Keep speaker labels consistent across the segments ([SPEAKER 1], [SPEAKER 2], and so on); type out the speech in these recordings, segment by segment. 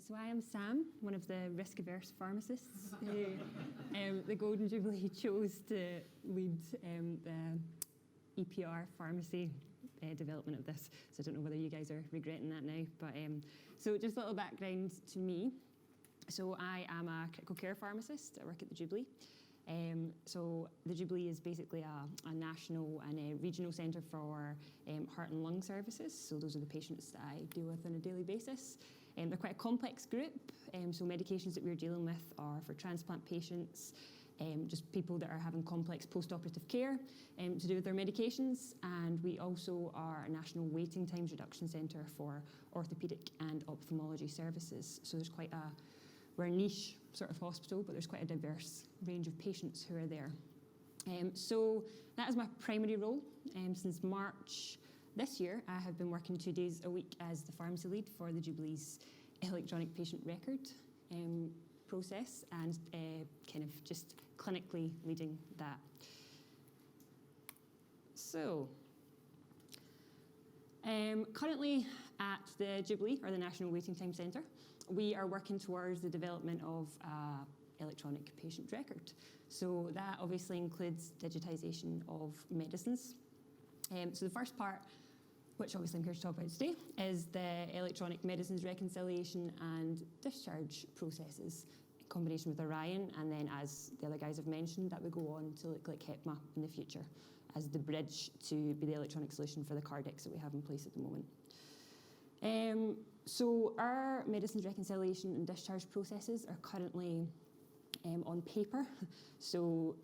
[SPEAKER 1] So I am Sam, one of the risk-averse pharmacists who the Golden Jubilee chose to lead the EPR pharmacy development of this. So I don't know whether you guys are regretting that now. But so just a little background to me. So I am a critical care pharmacist. I work at the Jubilee. So the Jubilee is basically a national and a regional centre for heart and lung services. So those are the patients that I deal with on a daily basis. They're quite a complex group. So medications that we're dealing with are for transplant patients, just people that are having complex post-operative care to do with their medications. And we also are a national waiting times reduction centre for orthopaedic and ophthalmology services. So there's quite we're a niche sort of hospital, but there's quite a diverse range of patients who are there. So that is my primary role. Since March this year, I have been working 2 days a week as the pharmacy lead for the Jubilee's electronic patient record process and kind of just clinically leading that. So currently at the Jubilee, or the National Waiting Time Centre, we are working towards the development of electronic patient record. So that obviously includes digitisation of medicines. So the first part, which obviously I'm here to talk about today, is the electronic medicines reconciliation and discharge processes in combination with Orion, and then, as the other guys have mentioned, that would go on to look like HEPMA in the future as the bridge to be the electronic solution for the Cardex that we have in place at the moment. So our medicines reconciliation and discharge processes are currently on paper. So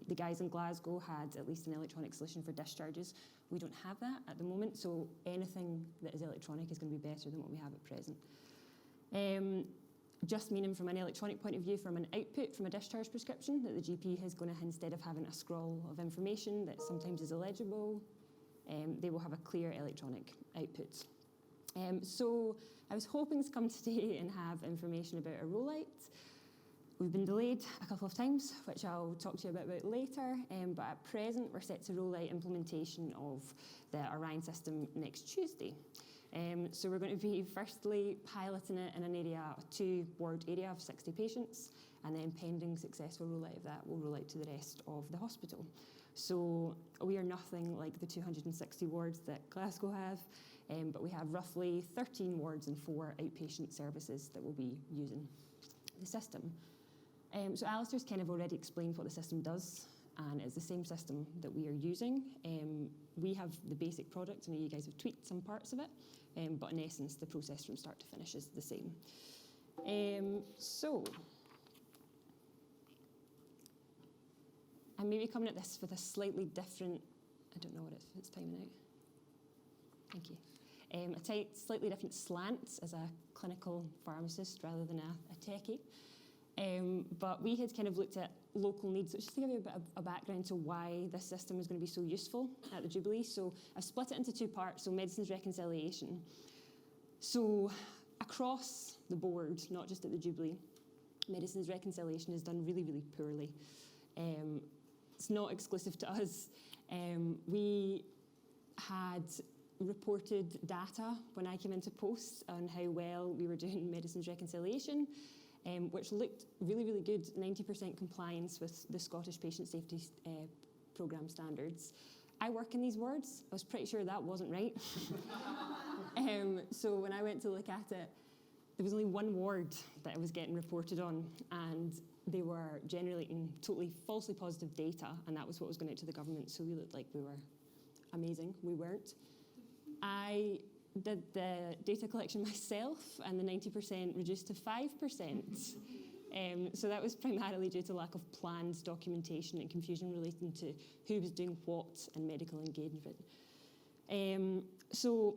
[SPEAKER 1] the guys in Glasgow had at least an electronic solution for discharges. We don't have that at the moment, so anything that is electronic is going to be better than what we have at present. Just meaning from an electronic point of view, from an output from a discharge prescription, that the GP is going to, instead of having a scroll of information that sometimes is illegible, they will have a clear electronic output. So I was hoping to come today and have information about a rollout. We've been delayed a couple of times, which I'll talk to you about later, but at present we're set to roll out implementation of the Orion system next Tuesday. So we're going to be firstly piloting it in an area, a 2-ward area of 60 patients, and then pending successful rollout of that, we'll roll out to the rest of the hospital. So we are nothing like the 260 wards that Glasgow have, but we have roughly 13 wards and 4 outpatient services that will be using the system. So Alistair's kind of already explained what the system does, and it's the same system that we are using. We have the basic product, I know you guys have tweaked some parts of it, but in essence, the process from start to finish is the same. So I'm maybe coming at this with a slightly different, I don't know what it's timing out. Thank you. A slightly different slant as a clinical pharmacist rather than a techie. But we had kind of looked at local needs, just to give you a bit of a background to why this system is going to be so useful at the Jubilee. So I've split it into 2 parts, so medicines reconciliation. So across the board, not just at the Jubilee, medicines reconciliation is done really, really poorly. It's not exclusive to us. We had reported data when I came into post on how well we were doing medicines reconciliation, which looked really, really good, 90% compliance with the Scottish Patient Safety Programme standards. I work in these wards. I was pretty sure that wasn't right. So when I went to look at it, there was only 1 ward that I was getting reported on, and they were generating totally falsely positive data, and that was what was going out to the government, so we looked like we were amazing. We weren't. I did the data collection myself, and the 90% reduced to 5%. So that was primarily due to lack of planned documentation and confusion relating to who was doing what and medical engagement. So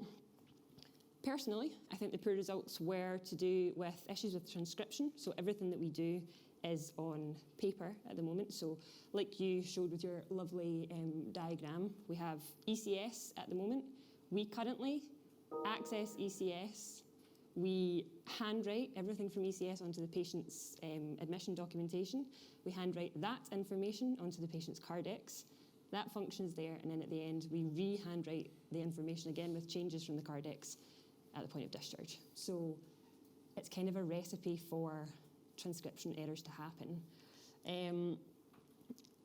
[SPEAKER 1] personally, I think the poor results were to do with issues with transcription. So everything that we do is on paper at the moment. So like you showed with your lovely diagram, we have ECS at the moment. We currently access ECS. We handwrite everything from ECS onto the patient's admission documentation. We handwrite that information onto the patient's Cardex. That functions there, and then at the end, we re-handwrite the information again with changes from the Cardex at the point of discharge. So it's kind of a recipe for transcription errors to happen.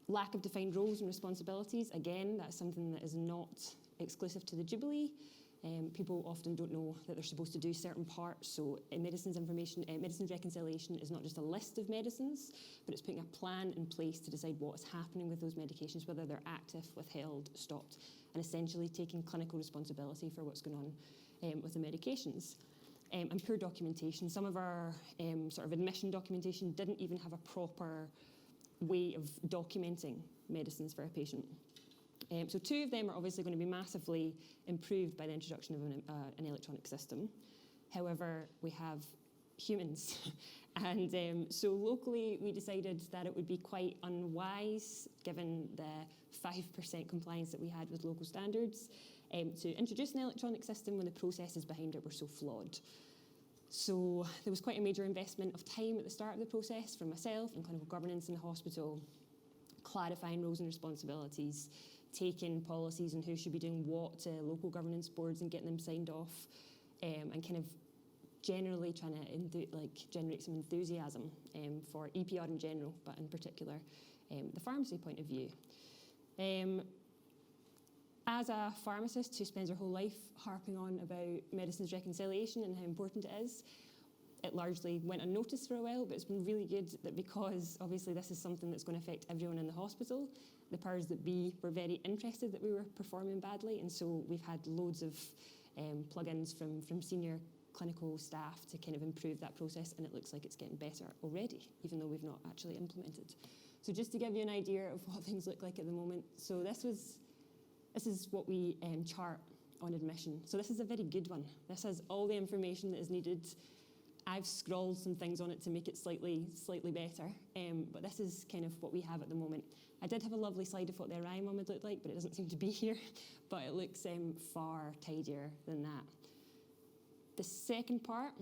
[SPEAKER 1] Lack of defined roles and responsibilities, again, that's something that is not exclusive to the Jubilee. People often don't know that they're supposed to do certain parts, so medicines reconciliation is not just a list of medicines, but it's putting a plan in place to decide what is happening with those medications, whether they're active, withheld, stopped, and essentially taking clinical responsibility for what's going on with the medications. And poor documentation. Some of our sort of admission documentation didn't even have a proper way of documenting medicines for a patient. So 2 of them are obviously going to be massively improved by the introduction of an electronic system. However, we have humans. And so locally, we decided that it would be quite unwise, given the 5% compliance that we had with local standards, to introduce an electronic system when the processes behind it were so flawed. So there was quite a major investment of time at the start of the process from myself and clinical governance in the hospital, clarifying roles and responsibilities, taking policies on who should be doing what to local governance boards and getting them signed off, and kind of generally trying to generate some enthusiasm for EPR in general, but in particular the pharmacy point of view. As a pharmacist who spends her whole life harping on about medicines reconciliation and how important it is, it largely went unnoticed for a while, but it's been really good that because obviously this is something that's going to affect everyone in the hospital, the powers that be were very interested that we were performing badly, and so we've had loads of plugins from senior clinical staff to kind of improve that process, and it looks like it's getting better already, even though we've not actually implemented. So just to give you an idea of what things look like at the moment, so this is what we chart on admission. So this is a very good one. This has all the information that is needed. I've scrawled some things on it to make it slightly better, but this is kind of what we have at the moment. I did have a lovely slide of what the Orion one would look like, but it doesn't seem to be here, but it looks far tidier than that. The second part,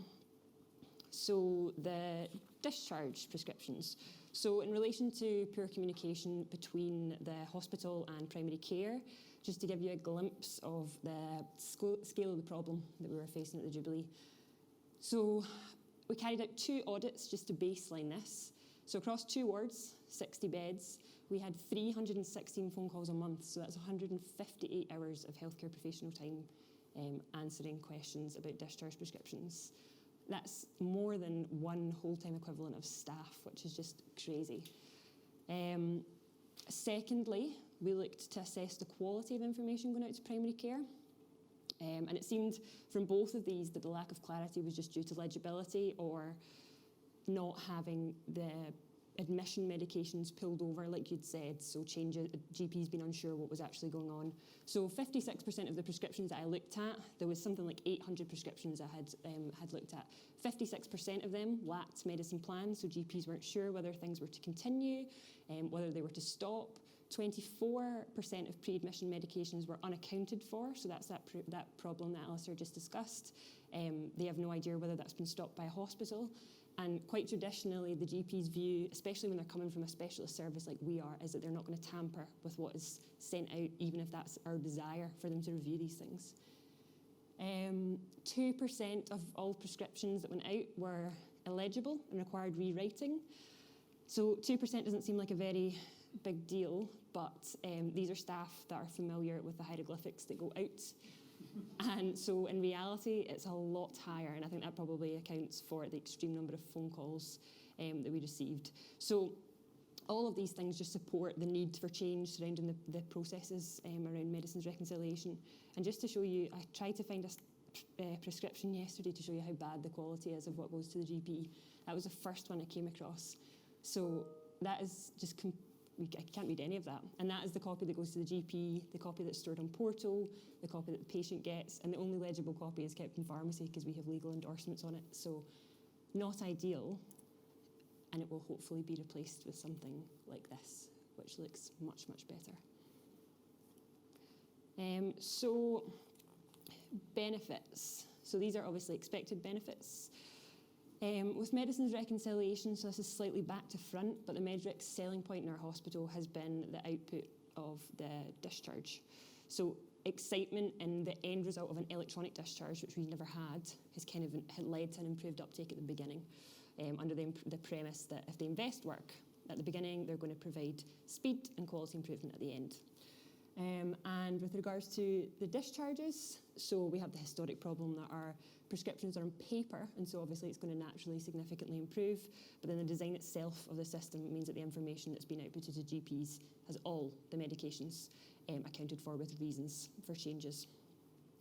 [SPEAKER 1] so the discharge prescriptions. So in relation to poor communication between the hospital and primary care, just to give you a glimpse of the scale of the problem that we were facing at the Jubilee. So we carried out 2 audits just to baseline this. So across 2 wards, 60 beds, we had 316 phone calls a month. So that's 158 hours of healthcare professional time answering questions about discharge prescriptions. That's more than 1 whole-time equivalent of staff, which is just crazy. Secondly, we looked to assess the quality of information going out to primary care. And it seemed from both of these that the lack of clarity was just due to legibility or not having the admission medications pulled over, like you'd said, so GPs being unsure what was actually going on. So 56% of the prescriptions that I looked at, there was something like 800 prescriptions I had looked at. 56% of them lacked medicine plans, so GPs weren't sure whether things were to continue, whether they were to stop. 24% of pre-admission medications were unaccounted for, so that's that problem that Alistair just discussed. They have no idea whether that's been stopped by a hospital. And quite traditionally, the GP's view, especially when they're coming from a specialist service like we are, is that they're not going to tamper with what is sent out, even if that's our desire for them to review these things. 2% of all prescriptions that went out were illegible and required rewriting. So 2% doesn't seem like a very big deal, but these are staff that are familiar with the hieroglyphics that go out. And so in reality, it's a lot higher, and I think that probably accounts for the extreme number of phone calls that we received. So all of these things just support the need for change surrounding the processes around medicines reconciliation. And just to show you, I tried to find a prescription yesterday to show you how bad the quality is of what goes to the GP. That was the first one I came across. So that is just I can't read any of that. And that is the copy that goes to the GP, the copy that's stored on portal, the copy that the patient gets, and the only legible copy is kept in pharmacy because we have legal endorsements on it. So not ideal, and it will hopefully be replaced with something like this, which looks much, much better. So benefits. So these are obviously expected benefits. With medicines reconciliation, so this is slightly back to front, but the Medric's selling point in our hospital has been the output of the discharge. So excitement in the end result of an electronic discharge, which we never had, has kind of had led to an improved uptake at the beginning, under the premise that if they invest work at the beginning, they're going to provide speed and quality improvement at the end. And with regards to the discharges, so we have the historic problem that our prescriptions are on paper, and so obviously it's going to naturally significantly improve, but then the design itself of the system means that the information that's been outputted to GPs has all the medications accounted for with reasons for changes.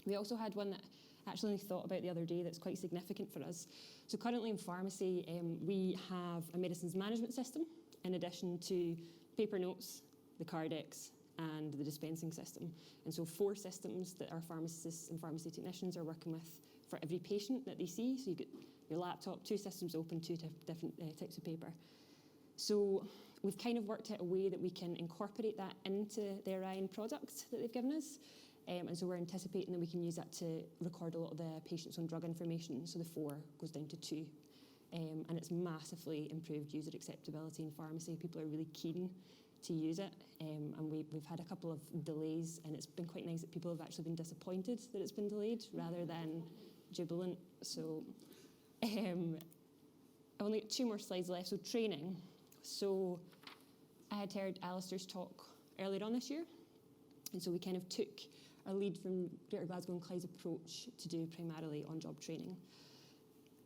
[SPEAKER 1] We also had one that I actually thought about the other day that's quite significant for us. So currently in pharmacy, we have a medicines management system in addition to paper notes, the Cardex, and the dispensing system. And so 4 systems that our pharmacists and pharmacy technicians are working with for every patient that they see. So you get your laptop, 2 systems open, 2 different types of paper. So we've kind of worked out a way that we can incorporate that into the Orion product that they've given us. And so we're anticipating that we can use that to record a lot of the patients on drug information. So the 4 goes down to 2. And it's massively improved user acceptability in pharmacy. People are really keen to use it, and we've had a couple of delays, and it's been quite nice that people have actually been disappointed that it's been delayed rather than jubilant. So I've only got 2 more slides left. So training. So I had heard Alistair's talk earlier on this year, and so we kind of took our lead from Greater Glasgow and Clyde's approach to do primarily on-job training.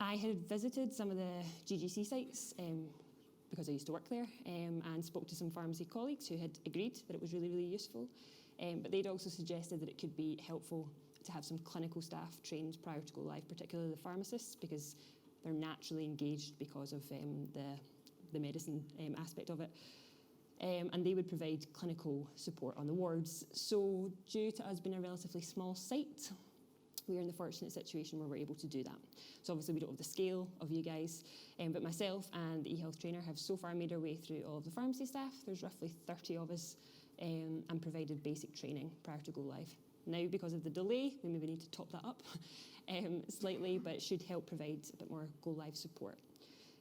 [SPEAKER 1] I had visited some of the GGC sites because I used to work there, and spoke to some pharmacy colleagues who had agreed that it was really, really useful. But they'd also suggested that it could be helpful to have some clinical staff trained prior to go live, particularly the pharmacists, because they're naturally engaged because of the medicine aspect of it. And they would provide clinical support on the wards. So due to us being a relatively small site, we're in the fortunate situation where we're able to do that. So obviously we don't have the scale of you guys, but myself and the eHealth trainer have so far made our way through all of the pharmacy staff. There's roughly 30 of us, and provided basic training prior to go live. Now, because of the delay, we maybe need to top that up slightly, but it should help provide a bit more go live support.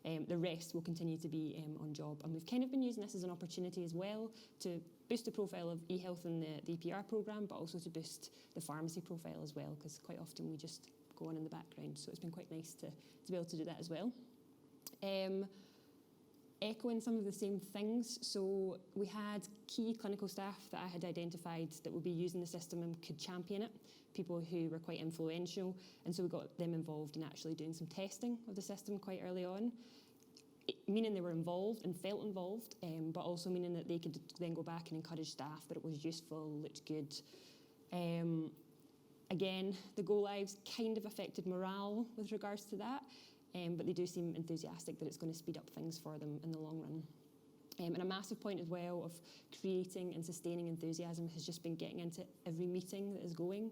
[SPEAKER 1] The rest will continue to be on job, and we've kind of been using this as an opportunity as well to boost the profile of eHealth in the EPR programme, but also to boost the pharmacy profile as well, because quite often we just go on in the background, so it's been quite nice to be able to do that as well. Echoing some of the same things, so we had key clinical staff that I had identified that would be using the system and could champion it, people who were quite influential, and so we got them involved in actually doing some testing of the system quite early on, meaning they were involved and felt involved, but also meaning that they could then go back and encourage staff that it was useful, looked good. Again, the go-lives kind of affected morale with regards to that, but they do seem enthusiastic that it's going to speed up things for them in the long run. And a massive point as well of creating and sustaining enthusiasm has just been getting into every meeting that is going,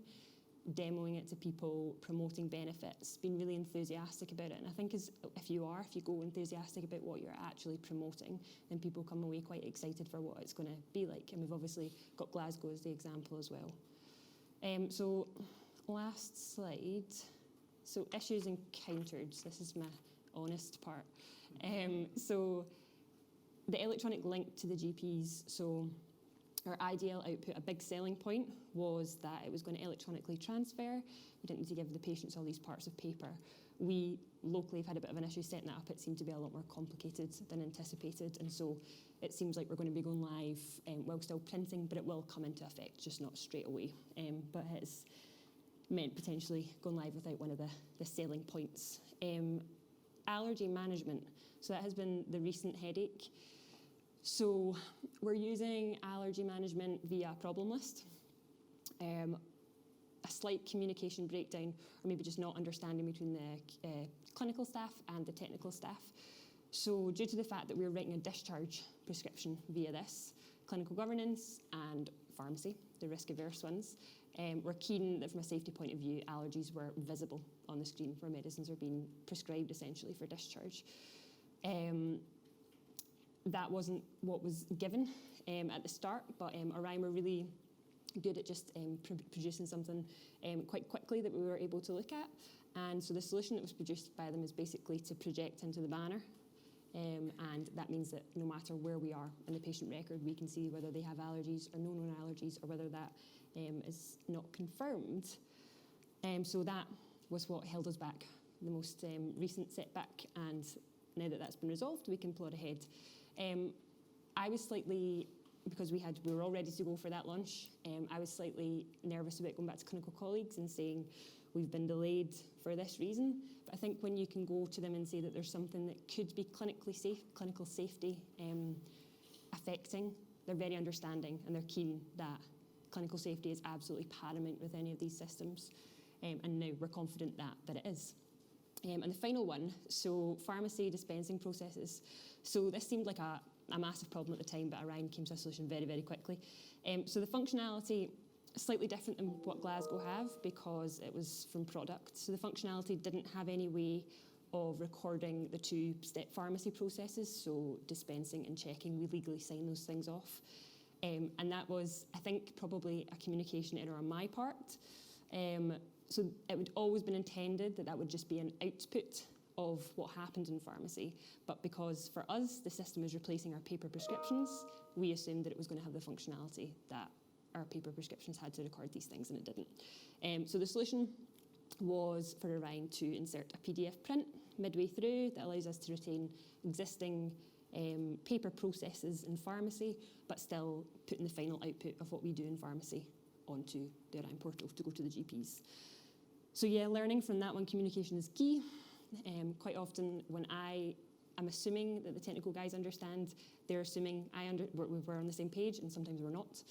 [SPEAKER 1] demoing it to people, promoting benefits, being really enthusiastic about it. And I think if you go enthusiastic about what you're actually promoting, then people come away quite excited for what it's going to be like. And we've obviously got Glasgow as the example as well. So last slide. So issues encountered. This is my honest part. So the electronic link to the GPs. So our ideal output, a big selling point, was that it was going to electronically transfer. We didn't need to give the patients all these parts of paper. We locally have had a bit of an issue setting that up. It seemed to be a lot more complicated than anticipated, and so it seems like we're going to be going live while still printing, but it will come into effect, just not straight away. But it's meant potentially going live without one of the selling points. Allergy management. So that has been the recent headache. So we're using allergy management via problem list. A slight communication breakdown, or maybe just not understanding between the clinical staff and the technical staff. So due to the fact that we're writing a discharge prescription via this, clinical governance and pharmacy, the risk-averse ones, we're keen that from a safety point of view, allergies were visible on the screen where medicines are being prescribed essentially for discharge. That wasn't what was given at the start, but Orion were really good at just producing something quite quickly that we were able to look at. And so the solution that was produced by them is basically to project into the banner. And that means that no matter where we are in the patient record, we can see whether they have allergies or no known allergies, or whether that is not confirmed. So that was what held us back, the most recent setback, and now that that's been resolved, we can plod ahead. I was slightly, because we were all ready to go for that launch, I was slightly nervous about going back to clinical colleagues and saying, we've been delayed for this reason. But I think when you can go to them and say that there's something that could be clinically safe, clinical safety affecting, they're very understanding and they're keen that clinical safety is absolutely paramount with any of these systems. And now we're confident that it is. And the final one, so pharmacy dispensing processes. So this seemed like a massive problem at the time, but Orion came to a solution very, very quickly. So the functionality, slightly different than what Glasgow have because it was from product. So the functionality didn't have any way of recording the two-step pharmacy processes, so dispensing and checking. We legally sign those things off. And that was, I think, probably a communication error on my part. So it would always been intended that would just be an output of what happened in pharmacy. But because for us, the system is replacing our paper prescriptions, we assumed that it was going to have the functionality that our paper prescriptions had to record these things, and it didn't. So the solution was for Orion to insert a PDF print midway through that allows us to retain existing paper processes in pharmacy, but still putting the final output of what we do in pharmacy onto the Orion portal to go to the GPs. So yeah, learning from that one, communication is key. Quite often when I'm assuming that the technical guys understand, they're assuming we're on the same page, and sometimes we're not.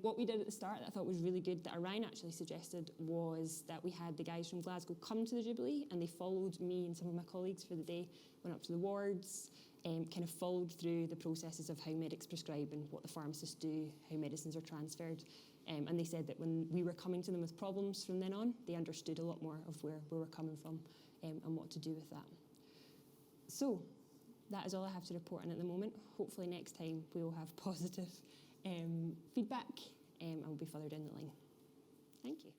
[SPEAKER 1] What we did at the start that I thought was really good that Orion actually suggested was that we had the guys from Glasgow come to the Jubilee, and they followed me and some of my colleagues for the day, went up to the wards, kind of followed through the processes of how medics prescribe and what the pharmacists do, how medicines are transferred. And they said that when we were coming to them with problems from then on, they understood a lot more of where we were coming from and what to do with that. So that is all I have to report on at the moment. Hopefully next time we will have positive feedback and we'll be further down the line. Thank you.